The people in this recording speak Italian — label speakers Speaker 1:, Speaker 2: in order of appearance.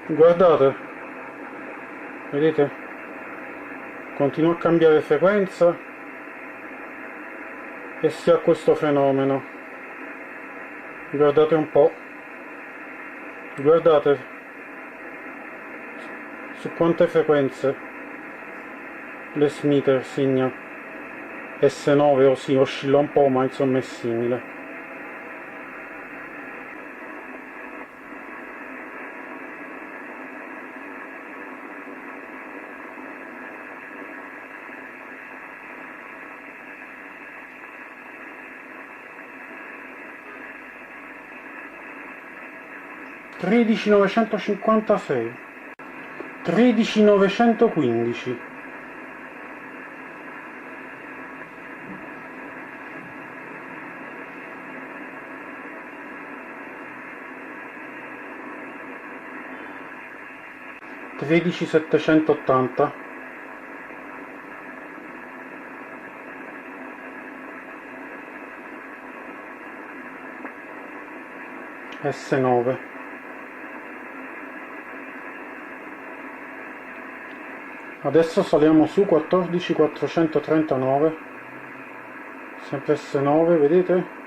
Speaker 1: Guardate, vedete? Continua a cambiare frequenza e si ha questo fenomeno. Guardate un po'. Guardate su quante frequenze l'esmeter segna S9, o sì, oscilla un po', ma insomma è simile. $13.956, 13.915. $13.780, S9. Adesso saliamo su 14.439, sempre S9, vedete?